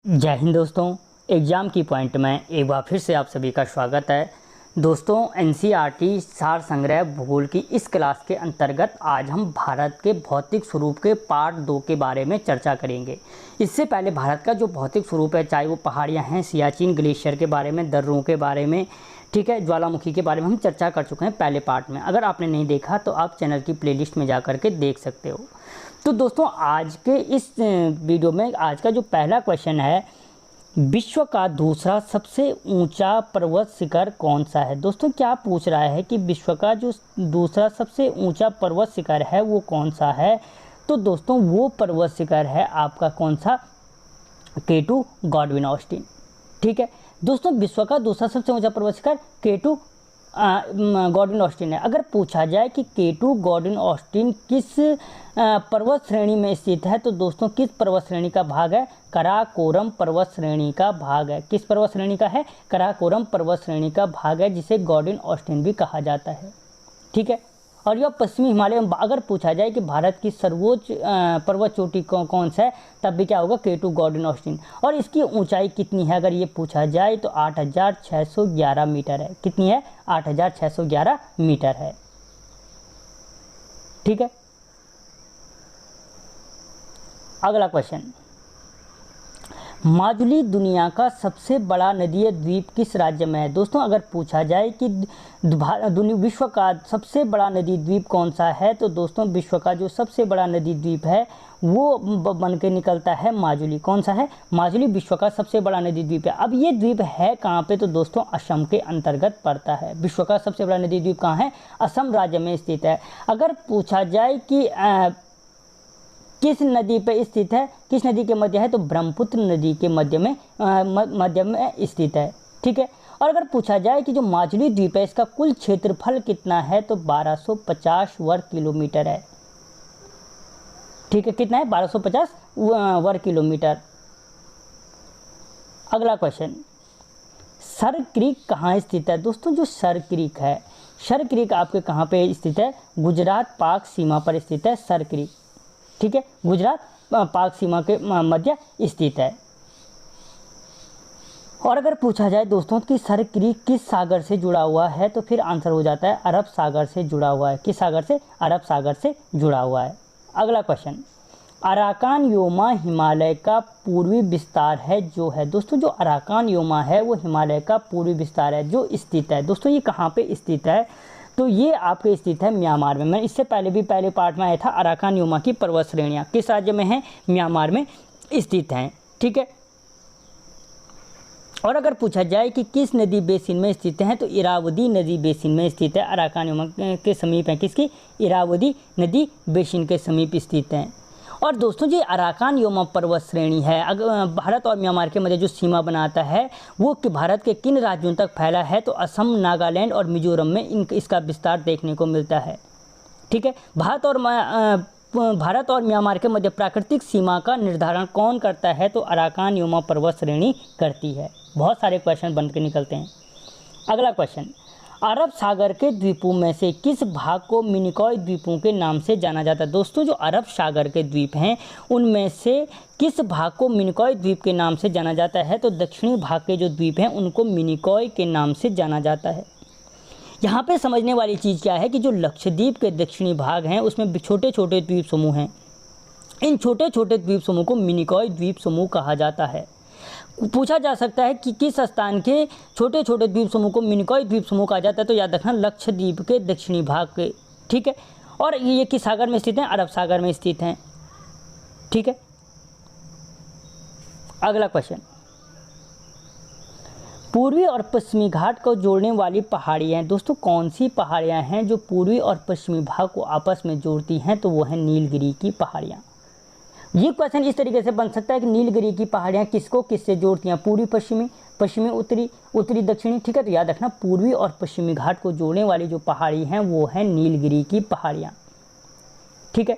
जय हिंद दोस्तों। एग्ज़ाम की पॉइंट में एक बार फिर से आप सभी का स्वागत है। दोस्तों, एनसीईआरटी सार संग्रह भूगोल की इस क्लास के अंतर्गत आज हम भारत के भौतिक स्वरूप के पार्ट 2 के बारे में चर्चा करेंगे। इससे पहले भारत का जो भौतिक स्वरूप है, चाहे वो पहाड़ियाँ हैं, सियाचिन ग्लेशियर के बारे में, दर्रों के बारे में, ठीक है, ज्वालामुखी के बारे में हम चर्चा कर चुके हैं पहले पार्ट में। अगर आपने नहीं देखा तो आप चैनल की प्लेलिस्ट में जा कर के देख सकते हो। तो दोस्तों, आज के इस वीडियो में आज का जो पहला क्वेश्चन है, विश्व का दूसरा सबसे ऊंचा पर्वत शिखर कौन सा है। दोस्तों, क्या पूछ रहा है कि विश्व का जो दूसरा सबसे ऊंचा पर्वत शिखर है वो कौन सा है। तो दोस्तों, वो पर्वत शिखर है आपका कौन सा, K2 गॉडविन ऑस्टिन। ठीक है दोस्तों, विश्व का दूसरा सबसे ऊंचा पर्वत शिखर K2 गॉडविन ऑस्टिन है। अगर पूछा जाए कि K2 गॉडविन ऑस्टिन किस पर्वत श्रेणी में स्थित है, तो दोस्तों किस पर्वत श्रेणी का भाग है, कराकोरम पर्वत श्रेणी का भाग है। किस पर्वत श्रेणी का है, कराकोरम पर्वत श्रेणी का भाग है, जिसे गॉडविन ऑस्टिन भी कहा जाता है। ठीक है, और यह पश्चिमी हिमालय में अगर पूछा जाए कि भारत की सर्वोच्च पर्वत चोटी कौन सा है, तब भी क्या होगा, K2 गॉडविन ऑस्टिन। और इसकी ऊंचाई कितनी है अगर ये पूछा जाए तो 8611 मीटर है। कितनी है, 8611 मीटर है। ठीक है, अगला क्वेश्चन, माजुली दुनिया का सबसे बड़ा नदीय द्वीप किस राज्य में है। दोस्तों, अगर पूछा जाए कि विश्व का सबसे बड़ा नदी द्वीप कौन सा है, तो दोस्तों विश्व का जो सबसे बड़ा नदी द्वीप है वो बन के निकलता है माजुली। कौन सा है, माजुली विश्व का सबसे बड़ा नदी द्वीप है। अब ये द्वीप है कहाँ पे, तो दोस्तों असम के अंतर्गत पड़ता है। विश्व का सबसे बड़ा नदी द्वीप कहाँ है, असम राज्य में स्थित है। अगर पूछा जाए कि किस नदी पे स्थित है, किस नदी के मध्य है, तो ब्रह्मपुत्र नदी के मध्य में स्थित है। ठीक है, और अगर पूछा जाए कि जो माजुली द्वीप है इसका कुल क्षेत्रफल कितना है, तो 1250 वर्ग किलोमीटर है। ठीक है, कितना है, 1250 वर्ग किलोमीटर। अगला क्वेश्चन, सर क्रीक कहाँ स्थित है। दोस्तों, जो सर क्रीक है, सर क्रीक आपके कहाँ पे स्थित है, गुजरात पाक सीमा पर स्थित है सर क्रीक। ठीक है, गुजरात पाक सीमा के मध्य स्थित है। और अगर पूछा जाए दोस्तों कि सर क्रीक किस सागर से जुड़ा हुआ है, तो फिर आंसर हो जाता है अरब सागर से जुड़ा हुआ है। किस सागर से, अरब सागर से जुड़ा हुआ है। अगला क्वेश्चन, अराकान योमा हिमालय का पूर्वी विस्तार है जो है। दोस्तों, जो अराकान योमा है वो हिमालय का पूर्वी विस्तार है जो स्थित है। दोस्तों, ये कहाँ पे स्थित है, तो ये आपके स्थित है म्यांमार में। मैं इससे पहले भी पहले पार्ट में आया था, अराकान योमा की पर्वत श्रेणियाँ किस राज्य में हैं, म्यांमार में स्थित हैं। ठीक है, और अगर पूछा जाए कि किस नदी बेसिन में स्थित हैं, तो इरावदी नदी बेसिन में स्थित है। अराकान योमा के समीप है किसकी, इरावदी नदी बेसिन के समीप स्थित हैं। और दोस्तों, जो अराकान योमा पर्वत श्रेणी है, अगर भारत और म्यांमार के मध्य जो सीमा बनाता है वो कि भारत के किन राज्यों तक फैला है, तो असम, नागालैंड और मिजोरम में इसका विस्तार देखने को मिलता है। ठीक है, भारत और म्यांमार के मध्य प्राकृतिक सीमा का निर्धारण कौन करता है, तो अराकान योमा पर्वत श्रेणी करती है। बहुत सारे क्वेश्चन बन के निकलते हैं। अगला क्वेश्चन, अरब सागर के द्वीपों में से किस भाग को मिनिकॉय द्वीपों के नाम से जाना जाता है। दोस्तों, जो अरब सागर के द्वीप हैं उनमें से किस भाग को मिनिकॉय द्वीप के नाम से जाना जाता है, तो दक्षिणी भाग के जो द्वीप हैं उनको मिनिकॉय के नाम से जाना जाता है। यहाँ पे समझने वाली चीज़ क्या है कि जो लक्षद्वीप के दक्षिणी भाग हैं उसमें छोटे छोटे द्वीप समूह हैं। इन छोटे छोटे द्वीप समूह को मिनिकॉय द्वीप समूह कहा जाता है। पूछा जा सकता है कि किस स्थान के छोटे छोटे द्वीप समूह को मिनिकॉय द्वीप समूह कहा जाता है, तो याद रखना लक्षद्वीप के दक्षिणी भाग के। ठीक है, और ये किस सागर में स्थित हैं, अरब सागर में स्थित हैं। ठीक है, अगला क्वेश्चन, पूर्वी और पश्चिमी घाट को जोड़ने वाली पहाड़ियाँ। दोस्तों, कौन सी पहाड़ियाँ हैं जो पूर्वी और पश्चिमी भाग को आपस में जोड़ती हैं, तो वो है नीलगिरी की पहाड़ियाँ। ये क्वेश्चन इस तरीके से बन सकता है कि नीलगिरी की पहाड़ियाँ किसको किससे जोड़ती हैं, पूर्वी पश्चिमी, पश्चिमी उत्तरी, उत्तरी दक्षिणी। ठीक है, तो याद रखना पूर्वी और पश्चिमी घाट को जोड़ने वाली जो पहाड़ी हैं वो है नीलगिरी की पहाड़ियाँ। ठीक है,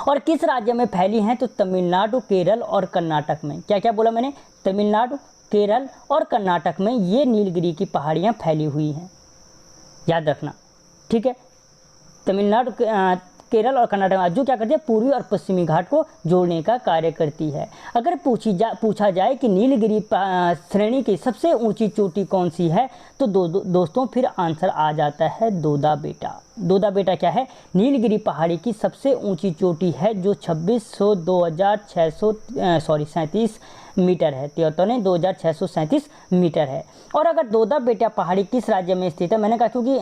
और किस राज्य में फैली हैं, तो तमिलनाडु, केरल और कर्नाटक में। क्या क्या बोला मैंने, तमिलनाडु, केरल और कर्नाटक में ये नीलगिरी की पहाड़ियाँ फैली हुई हैं, याद रखना। ठीक है, तमिलनाडु, केरल और कर्नाटक, जो क्या करती है पूर्वी और पश्चिमी घाट को जोड़ने का कार्य करती है। अगर पूछा जाए कि नीलगिरी श्रेणी की सबसे ऊंची चोटी कौन सी है, तो दोस्तों फिर आंसर आ जाता है दोदा बेटा। दोदा बेटा क्या है, नीलगिरी पहाड़ी की सबसे ऊंची चोटी है, जो 2637 मीटर है। तो नहीं 2637 मीटर है। और अगर दोदा बेटा पहाड़ी किस राज्य में स्थित है, मैंने कहा क्योंकि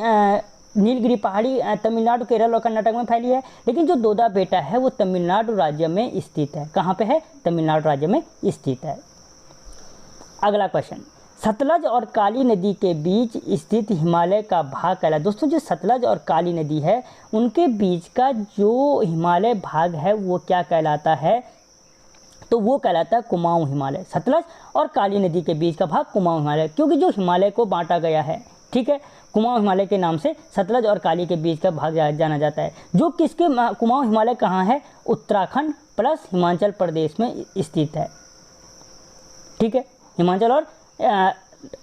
नीलगिरी पहाड़ी तमिलनाडु, केरल और कर्नाटक में फैली है, लेकिन जो दोदा बेटा है वो तमिलनाडु राज्य में स्थित है। कहाँ पे है, तमिलनाडु राज्य में स्थित है। अगला क्वेश्चन, सतलज और काली नदी के बीच स्थित हिमालय का भाग कहलाता है। दोस्तों जो सतलज और काली नदी है उनके बीच का जो हिमालय भाग है वो क्या कहलाता है, तो वो कहलाता है कुमाऊं हिमालय। सतलज और काली नदी के बीच का भाग कुमाऊं हिमालय, क्योंकि जो हिमालय को बांटा गया है, ठीक है, कुमाऊं हिमालय के नाम से सतलज और काली के बीच का भाग जाना जाता है। जो किसके कुमाऊं हिमालय कहाँ है, उत्तराखंड प्लस हिमाचल प्रदेश में स्थित है। ठीक है, हिमाचल और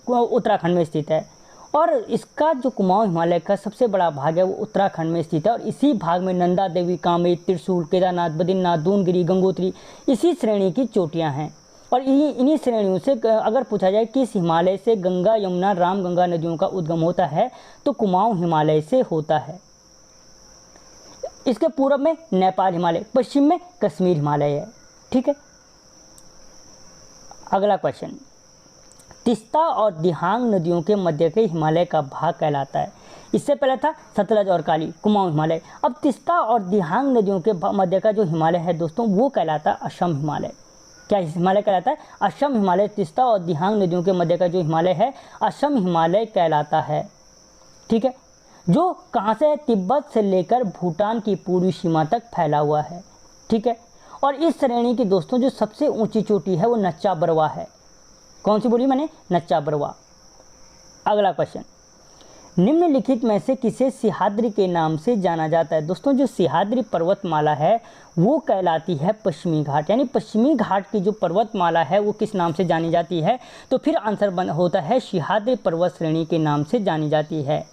उत्तराखंड में स्थित है। और इसका जो कुमाऊं हिमालय का सबसे बड़ा भाग है वो उत्तराखंड में स्थित है। और इसी भाग में नंदा देवी, कामेट, त्रिशूल, केदारनाथ, बद्रीनाथ, दूनगिरी, गंगोत्री इसी श्रेणी की चोटियां हैं। और इन्हीं श्रेणियों से अगर पूछा जाए किस हिमालय से गंगा, यमुना, रामगंगा नदियों का उद्गम होता है, तो कुमाऊं हिमालय से होता है। इसके पूर्व में नेपाल हिमालय, पश्चिम में कश्मीर हिमालय है। ठीक है, अगला क्वेश्चन, तिस्ता और दिहांग नदियों के मध्य के हिमालय का भाग कहलाता है। इससे पहले था सतलज और काली, कुमाऊं हिमालय। अब तिस्ता और दिहांग नदियों के मध्य का जो हिमालय है दोस्तों वो कहलाता है असम हिमालय। क्या हिमालय कहलाता है, असम हिमालय। तिस्ता और दिहांग नदियों के मध्य का जो हिमालय है असम हिमालय कहलाता है। ठीक है, जो कहाँ से है, तिब्बत से लेकर भूटान की पूर्वी सीमा तक फैला हुआ है। ठीक है, और इस श्रेणी की दोस्तों जो सबसे ऊंची चोटी है वो नच्चा बरवा है। कौन सी बोली मैंने, नच्चा बरवा। अगला क्वेश्चन, निम्नलिखित में से किसे सिहाद्री के नाम से जाना जाता है। दोस्तों जो सिहाद्री पर्वतमाला है वो कहलाती है पश्चिमी घाट, यानी पश्चिमी घाट की जो पर्वतमाला है वो किस नाम से जानी जाती है, तो फिर आंसर होता है सिहाद्री पर्वत श्रेणी के नाम से जानी जाती है।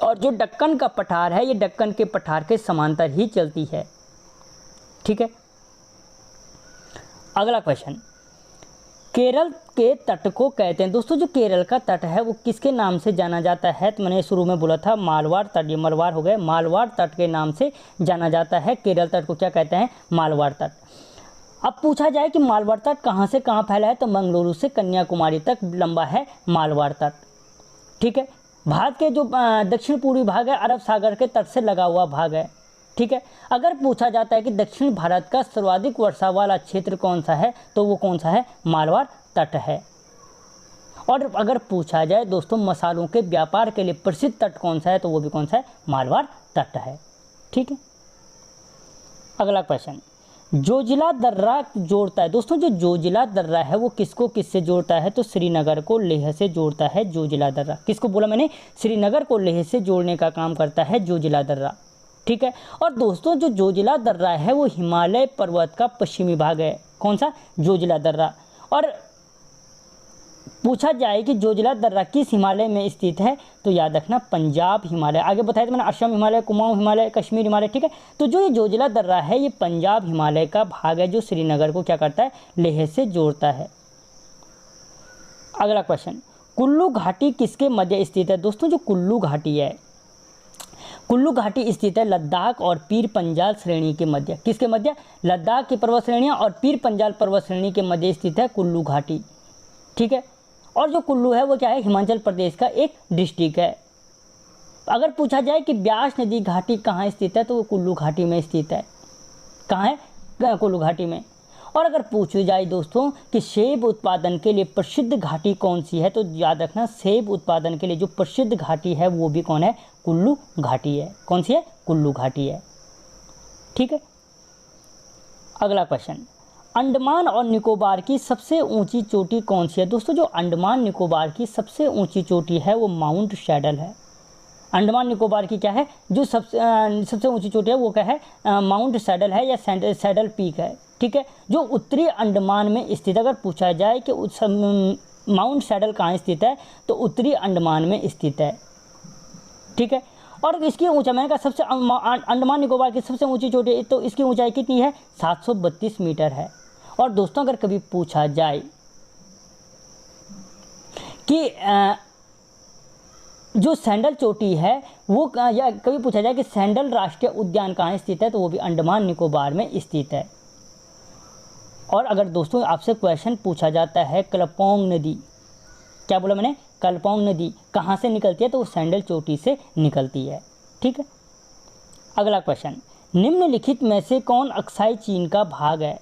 और जो दक्कन का पठार है ये दक्कन के पठार के समांतर ही चलती है। ठीक है, अगला क्वेश्चन, केरल के तट को कहते हैं। दोस्तों जो केरल का तट है वो किसके नाम से जाना जाता है, तो मैंने शुरू में बोला था मालवार तट, ये मलवार हो गए, मालवार तट के नाम से जाना जाता है। केरल तट को क्या कहते हैं, मालवार तट। अब पूछा जाए कि मालवार तट कहाँ से कहाँ फैला है, तो मंगलुरु से कन्याकुमारी तक लंबा है मालवार तट। ठीक है, भारत के जो दक्षिण पूर्वी भाग है अरब सागर के तट से लगा हुआ भाग है। ठीक है, अगर पूछा जाता है कि दक्षिण भारत का सर्वाधिक वर्षा वाला क्षेत्र कौन सा है, तो वो कौन सा है, मालवार तट है। और अगर पूछा जाए दोस्तों मसालों के व्यापार के लिए प्रसिद्ध तट कौन सा है, तो वो भी कौन सा है, मालवार तट है। ठीक है, अगला क्वेश्चन, जोजिला दर्रा जोड़ता है। दोस्तों जो जोजिला दर्रा है वो किसको किससे जोड़ता है, तो श्रीनगर को लेह से जोड़ता है जोजिला दर्रा। किसको बोला मैंने, श्रीनगर को लेह से जोड़ने का काम करता है जोजिला दर्रा। ठीक है, और दोस्तों जो जोजिला दर्रा है वो हिमालय पर्वत का पश्चिमी भाग है। कौन सा, जोजिला दर्रा। और पूछा जाए कि जोजिला दर्रा किस हिमालय में स्थित है, तो याद रखना पंजाब हिमालय। आगे बताया था मैंने, असम हिमालय, कुमाऊं हिमालय, कश्मीर हिमालय। ठीक है, तो जो ये जोजिला दर्रा है ये पंजाब हिमालय का भाग है जो श्रीनगर को क्या करता है, लेह से जोड़ता है। अगला क्वेश्चन, कुल्लू घाटी किसके मध्य स्थित है। दोस्तों जो कुल्लू घाटी है, कुल्लू घाटी स्थित है लद्दाख और पीर पंजाल श्रेणी के मध्य। किसके मध्य, लद्दाख की पर्वत श्रेणियाँ और पीर पंजाल पर्वत श्रेणी के मध्य स्थित है कुल्लू घाटी। ठीक है, और जो कुल्लू है वो क्या है, हिमाचल प्रदेश का एक डिस्ट्रिक्ट है। अगर पूछा जाए कि ब्यास नदी घाटी कहाँ स्थित है, तो वो कुल्लू घाटी में स्थित है। कहाँ है, कुल्लू घाटी में। और अगर पूछी जाए दोस्तों कि सेब उत्पादन के लिए प्रसिद्ध घाटी कौन सी है, तो याद रखना सेब उत्पादन के लिए जो प्रसिद्ध घाटी है वो भी कौन है, कुल्लू घाटी है। कौन सी है, कुल्लू घाटी है। ठीक है, अगला क्वेश्चन, अंडमान और निकोबार की सबसे ऊंची चोटी कौन सी है। दोस्तों जो अंडमान निकोबार की सबसे ऊंची चोटी है वो माउंट सैडल है। अंडमान निकोबार की क्या है, जो सबसे ऊंची चोटी है वो क्या है, माउंट सैडल है या सैडल पीक है। ठीक है, जो उत्तरी अंडमान में स्थित, अगर पूछा जाए कि माउंट सैडल कहाँ स्थित है, तो उत्तरी अंडमान में स्थित है। ठीक है, और इसकी ऊंचाई, मैंने कहा सबसे अंडमान निकोबार की सबसे ऊंची चोटी, तो इसकी ऊंचाई कितनी है? 732 मीटर है। और दोस्तों अगर कभी पूछा जाए कि जो सैंडल चोटी है वो, या कभी पूछा जाए कि सैंडल राष्ट्रीय उद्यान कहाँ स्थित है, तो वो भी अंडमान निकोबार में स्थित है। और अगर दोस्तों आपसे क्वेश्चन पूछा जाता है कलपोंग नदी, क्या बोला मैंने? कलपोंग नदी कहाँ से निकलती है, तो वो सैंडल चोटी से निकलती है। ठीक है, अगला क्वेश्चन, निम्नलिखित में से कौन अक्साई चीन का भाग है?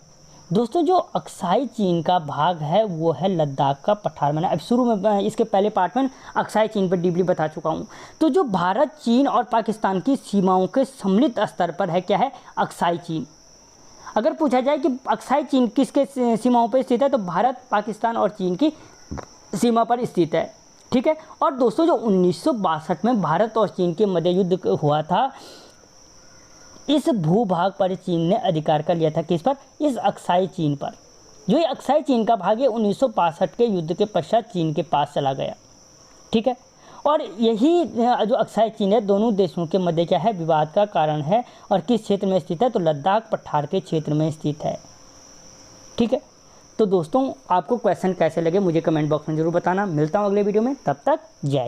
दोस्तों जो अक्साई चीन का भाग है वो है लद्दाख का पठार। मैंने अब शुरू में, इसके पहले पार्ट में अक्साई चीन पर डीपली बता चुका हूँ। तो जो भारत, चीन और पाकिस्तान की सीमाओं के सम्मिलित स्तर पर है, क्या है? अक्साई चीन। अगर पूछा जाए कि अक्साई चीन किसके सीमाओं पर स्थित है, तो भारत, पाकिस्तान और चीन की सीमा पर स्थित है। ठीक है, और दोस्तों जो 1962 में भारत और चीन के मध्य युद्ध हुआ था, इस भूभाग पर चीन ने अधिकार कर लिया था। किस पर? इस अक्साई चीन पर। जो ये अक्साई चीन का भाग है 1965 के युद्ध के पश्चात चीन के पास चला गया। ठीक है, और यही जो अक्साई चीन है दोनों देशों के मध्य क्या है? विवाद का कारण है। और किस क्षेत्र में स्थित है? तो लद्दाख पठार के क्षेत्र में स्थित है। ठीक है, तो दोस्तों आपको क्वेश्चन कैसे लगे मुझे कमेंट बॉक्स में जरूर बताना। मिलता हूँ अगले वीडियो में, तब तक जय हिंद।